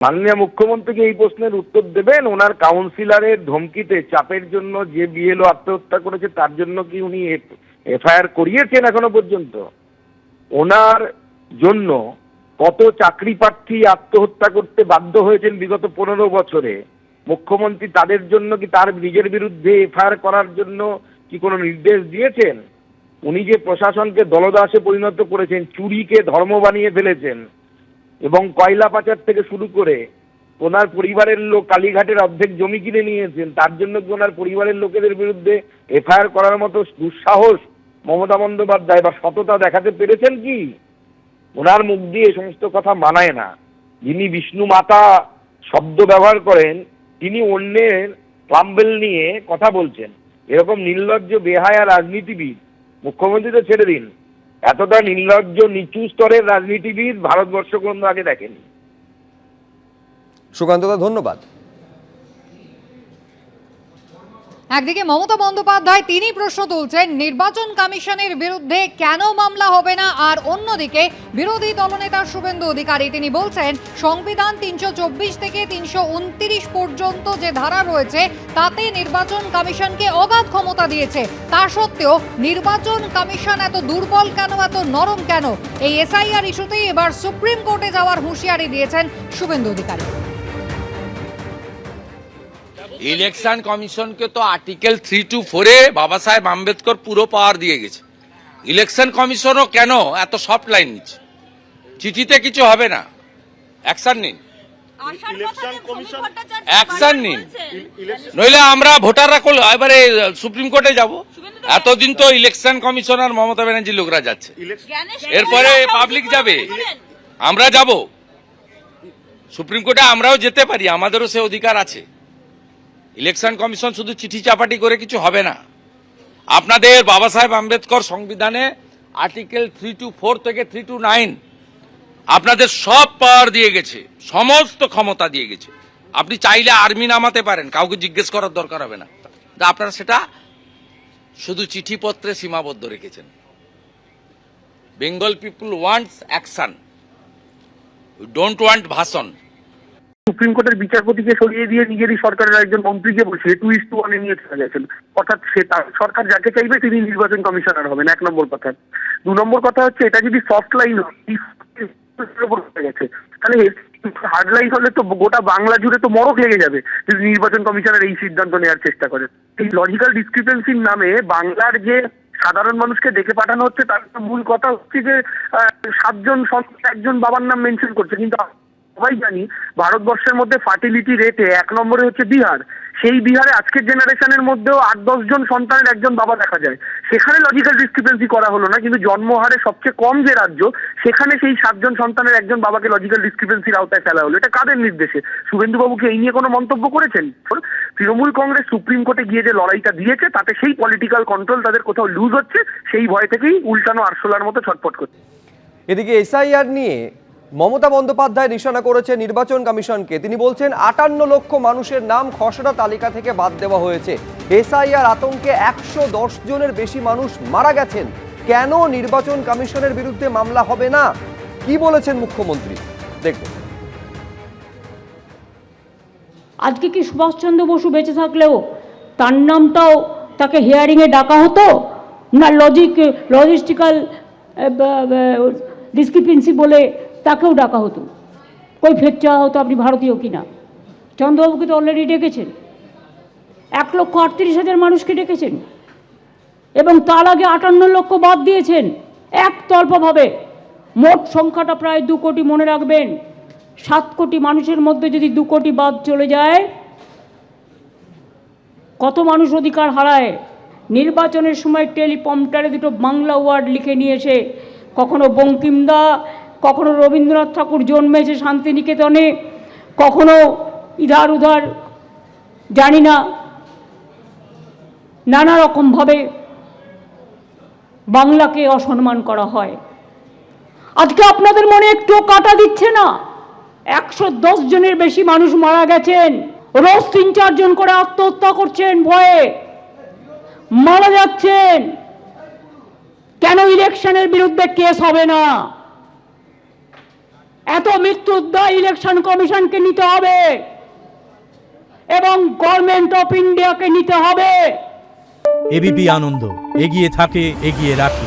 মাননীয় মুখ্যমন্ত্রীকে এই প্রশ্নের উত্তর দেবেন, ওনার কাউন্সিলরের ধমকিতে চাপের জন্য যে বিএলও আত্মহত্যা করেছে তার জন্য কি উনি এফআইআর করিয়েছেন এখনো পর্যন্ত? ওনার জন্য কত চাকরি প্রার্থী আত্মহত্যা করতে বাধ্য হয়েছেন বিগত 15 বছরে? মুখ্যমন্ত্রী তাদের জন্য কি তার নিজের বিরুদ্ধে এফআইআর করার জন্য কি কোনো নির্দেশ দিয়েছেন? উনি যে প্রশাসনকে দলদাসে পরিণত করেছেন, চুরিকে ধর্ম বানিয়ে ফেলেছেন এবং কয়লা পাচার থেকে শুরু করে ওনার পরিবারের লোক কালীঘাটের অর্ধেক জমি কিনে নিয়েছেন, তার জন্য কি ওনার পরিবারের লোকেদের বিরুদ্ধে এফআইআর করার মতো দুঃসাহস মমতা বন্দ্যোপাধ্যায় বা সততা দেখাতে পেরেছেন কি? ওনার মুখ দিয়ে এই সমস্ত কথা মানায় না। যিনি বিষ্ণু মাতা শব্দ ব্যবহার করেন তিনি অন্যের ক্লাম্বেল নিয়ে কথা বলছেন। এরকম নির্লজ্জ বেহায়া রাজনীতিবিদ, মুখ্যমন্ত্রী তো ছেড়ে দিন, এতটা নির্লজ্জ নিচু স্তরের রাজনীতিবিদ ভারতবর্ষ কোনো আগে দেখেনি। সুকান্তদা, ধন্যবাদ। একদিকে মমতা বন্দ্যোপাধ্যায় তিনি প্রশ্ন তুলছেন নির্বাচন কমিশনের বিরুদ্ধে কেন মামলা হবে না, আর অন্যদিকে বিরোধী দলনেতা শুভেন্দু অধিকারী তিনি বলছেন সংবিধান 324 থেকে 329 পর্যন্ত যে ধারা রয়েছে তাতে নির্বাচন কমিশনকে অগাধ ক্ষমতা দিয়েছে, তা সত্ত্বেও নির্বাচন কমিশন এত দুর্বল কেন, এত নরম কেন? এই এসআইআর ইস্যুতেই এবার সুপ্রিম কোর্টে যাওয়ার হুঁশিয়ারি দিয়েছেন শুভেন্দু অধিকারী। ইলেকশন কমিশনকে তো আর্টিকেল 3 to 4-এ বাবা সাহেব আম্বেদকর পুরো পাওয়ার দিয়ে গেছে। ইলেকশন কমিশনও কেন এত সফট লাইন নিচ্ছে? চিঠিতে কিছু হবে না, অ্যাকশন নিন, অ্যাকশন নিন, নইলে আমরা ভোটাররা এবারে সুপ্রিম কোর্টে যাব। এতদিন তো ইলেকশন কমিশনার মমতা ব্যানার্জি লোকরা যাচ্ছে, এরপরে পাবলিক যাবে, আমরা যাব সুপ্রিম কোর্টে, আমরাও যেতে পারি, আমাদেরও সে অধিকার আছে। ইলেকশন কমিশন শুধু চিঠি চাপাটি করে কিছু হবে না। আপনাদের বাবা সাহেব আম্বেদকর সংবিধানে আর্টিকেল 3 to 4 থেকে 3 to 9 আপনাদের সব পাওয়ার দিয়ে গেছে, সমস্ত ক্ষমতা দিয়ে গেছে। আপনি চাইলে আর্মি নামাতে পারেন, কাউকে জিজ্ঞেস করার দরকার হবে না। আপনারা সেটা শুধু চিঠিপত্রে সীমাবদ্ধ রেখেছেন। Bengal people wants action, we don't want ভাষণ। সুপ্রিম কোর্টের বিচারপতিকে সরিয়ে দিয়ে নিজেরই সরকারের একজন মন্ত্রীকে বসিয়ে 2:1 নিয়ে চলে গেছেন। অর্থাৎ সরকার যাকে চাইবে তিনি নির্বাচন কমিশনার হবেন, 1 নম্বর কথা। 2 নম্বর কথা হচ্ছে এটা যদি সফট লাইন গেছে, তাহলে হার্ড লাইন হলে তো গোটা বাংলা জুড়ে তো মরক লেগে যাবে যদি নির্বাচন কমিশনের এই সিদ্ধান্ত নেওয়ার চেষ্টা করে। এই লজিক্যাল ডিসক্রিপেন্সির নামে বাংলার যে সাধারণ মানুষকে ডেকে পাঠানো হচ্ছে তার মূল কথা হচ্ছে যে 7 জন একজন বাবার নাম মেনশন করছে, কিন্তু সবাই জানি ভারতবর্ষের মধ্যে ফার্টিলিটি রেটে 1 নম্বরে হচ্ছে বিহার। সেই বিহারে আজকের জেনারেশনের মধ্যেও 8-10 জন সন্তানের একজন বাবা দেখা যায়। সেখানে লজিক্যাল ডিসক্রিপেন্সি করা হলো না, কিন্তু জন্মহারে সবচেয়ে কম যে রাজ্য সেখানে সেই 7 জন সন্তানের একজন বাবাকে লজিক্যাল ডিসক্রিপেন্সির আওতায় ফেলা হলো। এটা কাদের নির্দেশে? শুভেন্দুবাবুকে এই নিয়ে কোনো মন্তব্য করেছেন? তৃণমূল কংগ্রেস সুপ্রিম কোর্টে গিয়ে যে লড়াইটা দিয়েছে তাতে সেই পলিটিক্যাল কন্ট্রোল তাদের কোথাও লুজ হচ্ছে, সেই ভয় থেকেই উল্টানো আরশোলার মতো ছটফট করছে। এদিকে এসআইআর নিয়ে মমতা বন্দ্যোপাধ্যায় নিশানা করেছে নির্বাচন কমিশনকে। তিনি বলছেন 58 লক্ষ মানুষের নাম খসড়া তালিকা থেকে বাদ দেওয়া হয়েছে। এসআইআর আতঙ্কে 110 জনের বেশি মানুষ মারা গেছেন। কেন নির্বাচন কমিশনের বিরুদ্ধে মামলা হবে না? কি বলেছেন মুখ্যমন্ত্রী, দেখুন। আজকে কি সুভাষচন্দ্র বসু বেঁচে থাকলেও তার নামটাও তাকে হিয়ারিংয়ে ডাকা হতো না? লজিস্টিক্যাল ডিসক্রিপেন্সি বলে তাকেও ডাকা হতো, কই ফেক চাওয়া হতো আপনি ভারতীয় কিনা। চন্দ্রবাবুকে তো অলরেডি ডেকেছেন, 1,38,000 মানুষকে ডেকেছেন, এবং তার আগে 58 লক্ষ বাদ দিয়েছেন একতরফাভাবে। মোট সংখ্যাটা প্রায় 2 কোটি। মনে রাখবেন, 7 কোটি মানুষের মধ্যে যদি 2 কোটি বাদ চলে যায়, কত মানুষ অধিকার হারায়। নির্বাচনের সময় টেলিপম্পটারে 2টো বাংলা ওয়ার্ড লিখে নিয়ে এসে, কখনো বঙ্কিমদা, কখনো রবীন্দ্রনাথ ঠাকুর জন্মেছে শান্তিনিকেতনে, কখনো ইধার উধার জানি না, নানা রকমভাবে বাংলাকে অসম্মান করা হয়। আজকে আপনাদের মনে একটুও কাটা দিচ্ছে না? 110 জনের বেশি মানুষ মারা গেছেন, রোজ 3-4 জন করে আত্মহত্যা করছেন, ভয়ে মারা যাচ্ছেন। কেন ইলেকশনের বিরুদ্ধে কেস হবে না? এত মৃত্যুর দায় ইলেকশন কমিশনকে নিতে হবে এবং গভর্নমেন্ট অফ ইন্ডিয়াকে নিতে হবে। এবিপি আনন্দ, এগিয়ে থাকে, এগিয়ে রাখে।